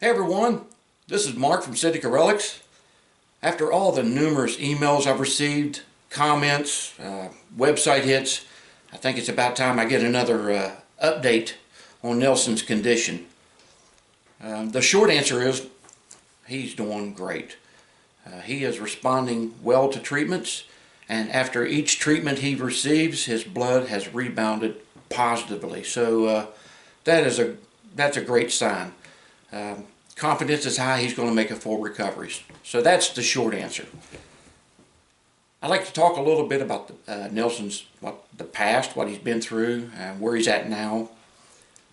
Hey everyone, this is Mark from Seneca Relics. After all the numerous emails I've received, comments, website hits, I think it's about time I get another update on Nelson's condition. The short answer is he's doing great. He is responding well to treatments, and after each treatment he receives, his blood has rebounded positively. So that's a great sign. Confidence is high he's going to make a full recovery. So that's the short answer. I'd like to talk a little bit about Nelson's the past, what he's been through, where he's at now,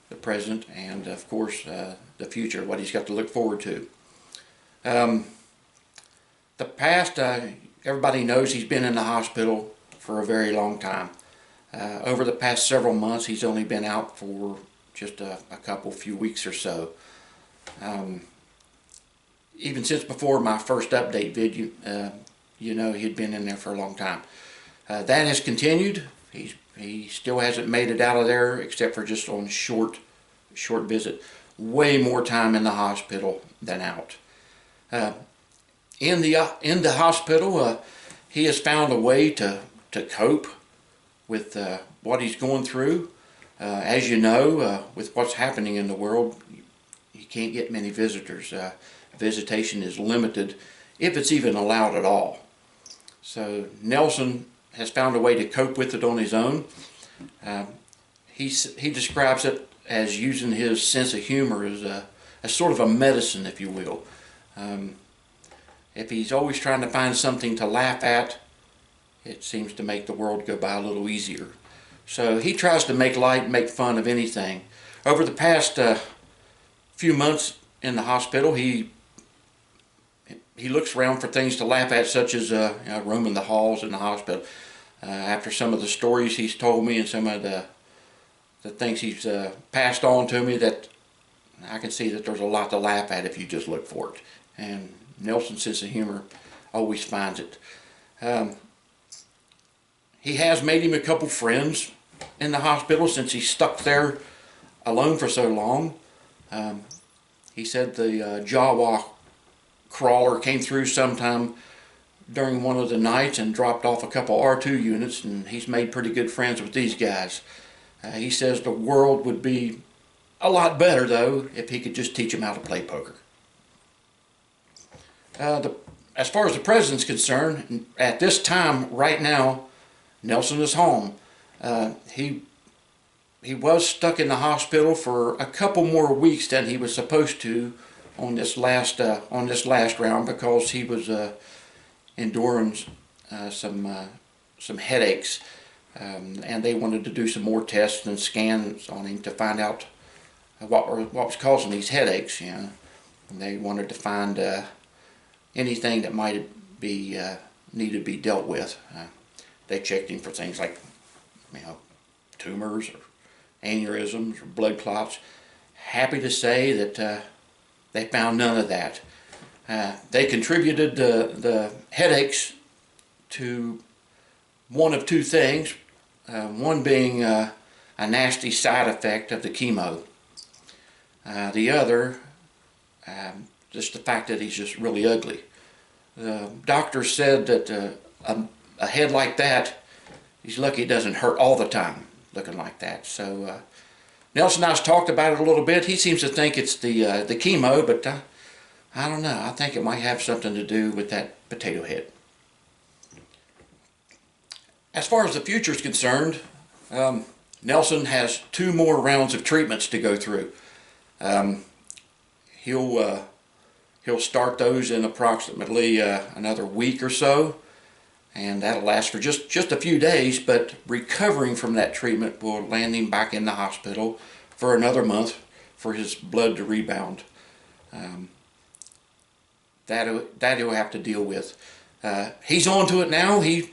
the present, and of course the future, what he's got to look forward to. The past, everybody knows he's been in the hospital for a very long time. Over the past several months, he's only been out for just a few weeks or so. Even since before my first update video, he'd been in there for a long time. That has continued. He still hasn't made it out of there except for just on short visit. Way more time in the hospital than out. In the hospital, he has found a way to cope with what he's going through. As you know, with what's happening in the world, you can't get many visitors. Visitation is limited, if it's even allowed at all. So Nelson has found a way to cope with it on his own. He describes it as using his sense of humor as sort of a medicine, if you will. If he's always trying to find something to laugh at, it seems to make the world go by a little easier. So he tries to make light, make fun of anything. Over the past few months in the hospital, he looks around for things to laugh at, such as roaming the halls in the hospital. After some of the stories he's told me and some of the things he's passed on to me, that I can see that there's a lot to laugh at if you just look for it. And Nelson's sense of humor always finds it. He has made him a couple friends in the hospital since he's stuck there alone for so long. He said the Jawa crawler came through sometime during one of the nights and dropped off a couple R2 units, and he's made pretty good friends with these guys. He says the world would be a lot better, though, if he could just teach him how to play poker. As far as the president's concerned, at this time, right now, Nelson is home. He was stuck in the hospital for a couple more weeks than he was supposed to on this last round, because he was enduring some headaches, and they wanted to do some more tests and scans on him to find out what was causing these headaches. And they wanted to find anything that might be needed to be dealt with. They checked him for things like tumors or aneurysms or blood clots. Happy to say that they found none of that. They contributed the headaches to one of two things, one being a nasty side effect of the chemo. The other, just the fact that he's just really ugly. The doctor said that a head like that, he's lucky it doesn't hurt all the time looking like that. So Nelson and I's talked about it a little bit. He seems to think it's the chemo, but I don't know. I think it might have something to do with that potato head. As far as the future is concerned, Nelson has 2 more rounds of treatments to go through. He'll start those in approximately another week or so, and that'll last for just a few days, but recovering from that treatment will land him back in the hospital for another month for his blood to rebound. That he'll have to deal with. He's on to it now. He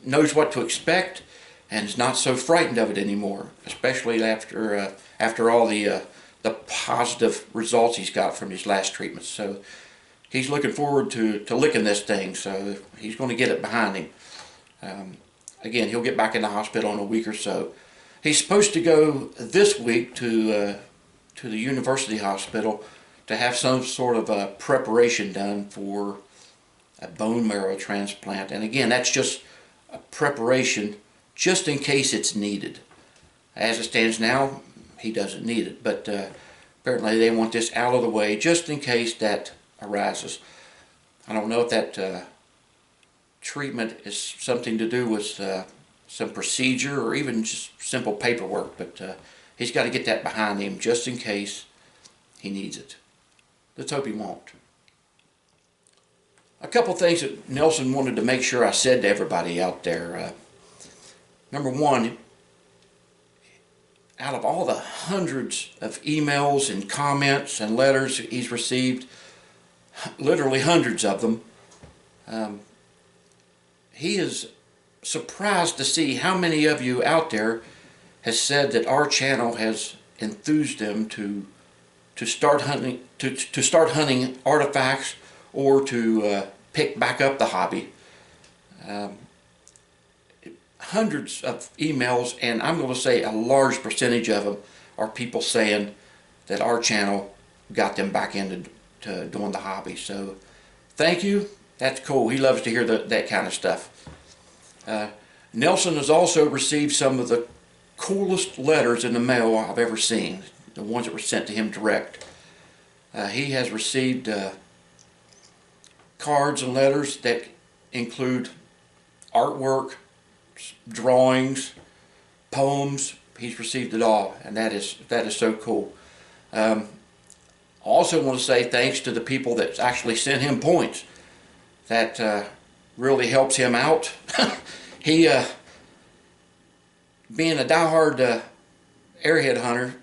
knows what to expect and is not so frightened of it anymore, especially after all the positive results he's got from his last treatments. So he's looking forward to licking this thing, so he's going to get it behind him. Again, he'll get back in the hospital in a week or so. He's supposed to go this week to the university hospital to have some sort of a preparation done for a bone marrow transplant. And again, that's just a preparation just in case it's needed. As it stands now, he doesn't need it, but apparently they want this out of the way just in case that arises. I don't know if that treatment is something to do with some procedure or even just simple paperwork, but he's got to get that behind him just in case he needs it. Let's hope he won't. A couple things that Nelson wanted to make sure I said to everybody out there. Number one, out of all the hundreds of emails and comments and letters he's received, literally hundreds of them, he is surprised to see how many of you out there has said that our channel has enthused them to start hunting artifacts or to pick back up the hobby. Hundreds of emails, and I'm going to say a large percentage of them are people saying that our channel got them back into doing the hobby. So thank you. That's cool. He loves to hear that kind of stuff. Nelson has also received some of the coolest letters in the mail I've ever seen, the ones that were sent to him direct. He has received cards and letters that include artwork, drawings, poems. He's received it all, and that is so cool. I also want to say thanks to the people that actually sent him points. That really helps him out. He, being a diehard airhead hunter,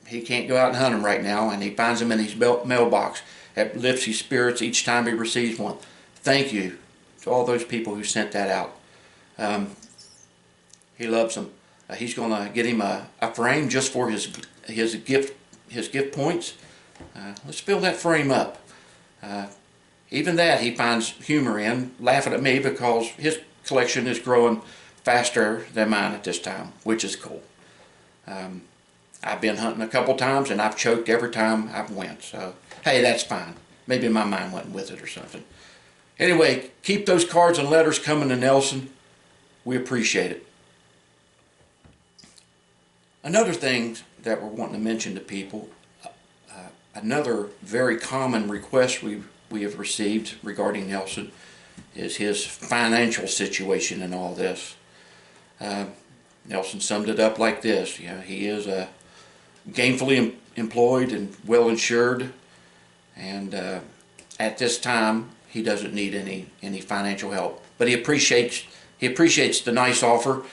he can't go out and hunt them right now, and he finds them in his mailbox. That lifts his spirits each time he receives one. Thank you to all those people who sent that out. He loves them. He's going to get him a frame just for his gift points. Let's fill that frame up. Even that he finds humor in, laughing at me because his collection is growing faster than mine at this time, which is cool. I've been hunting a couple times and I've choked every time I've went, so hey, that's fine. Maybe my mind went with it or something. Anyway, keep those cards and letters coming to Nelson. We appreciate it. Another thing that we're wanting to mention to people, another very common request we have received regarding Nelson is his financial situation and all this. Nelson summed it up like this: you know, he is gainfully employed and well insured, and at this time he doesn't need any financial help. But he appreciates the nice offer.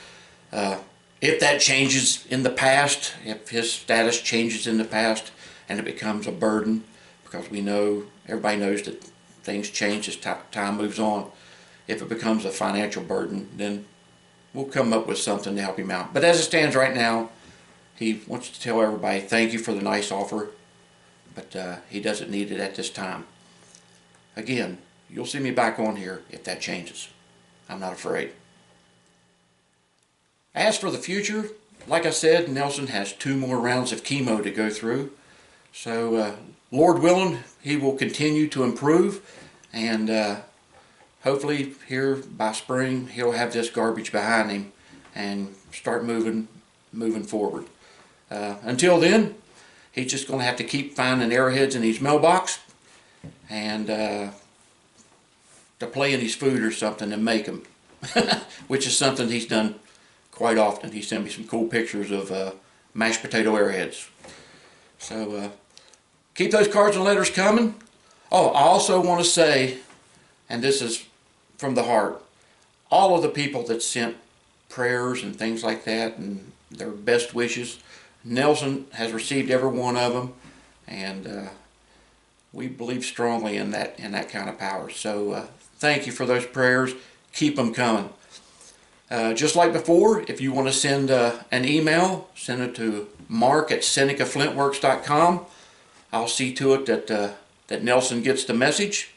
If that changes in the past, if his status changes in the past and it becomes a burden, because we know, everybody knows that things change as time moves on. If it becomes a financial burden, then we'll come up with something to help him out. But as it stands right now, he wants to tell everybody thank you for the nice offer, but he doesn't need it at this time. Again, you'll see me back on here if that changes. I'm not afraid. As for the future, like I said, Nelson has 2 more rounds of chemo to go through. So, Lord willing, he will continue to improve, and hopefully here by spring he'll have this garbage behind him and start moving forward. Until then, he's just going to have to keep finding arrowheads in his mailbox and to play in his food or something and make them, which is something he's done quite often. He sent me some cool pictures of mashed potato arrowheads. So keep those cards and letters coming. Oh, I also want to say, and this is from the heart, all of the people that sent prayers and things like that and their best wishes, Nelson has received every one of them, and we believe strongly in that kind of power. So thank you for those prayers. Keep them coming. Just like before, if you want to send an email, send it to mark@senecaflintworks.com. I'll see to it that Nelson gets the message.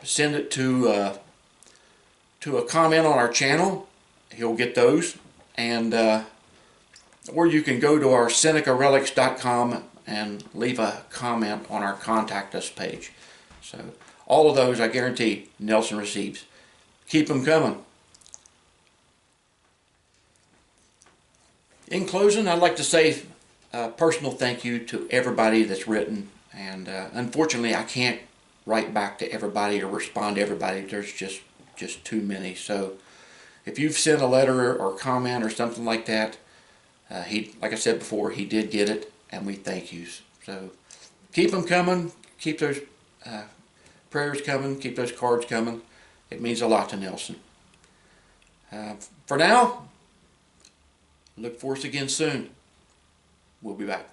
Send it to a comment on our channel. He'll get those. And or you can go to our senecarelics.com and leave a comment on our contact us page. So all of those, I guarantee, Nelson receives. Keep them coming. In closing, I'd like to say a personal thank you to everybody that's written, and unfortunately I can't write back to everybody or respond to everybody. There's just too many. So if you've sent a letter or comment or something like that, like I said before, he did get it, and we thank you. So keep them coming. Keep those prayers coming. Keep those cards coming. It means a lot to Nelson. For now, look for us again soon. We'll be back.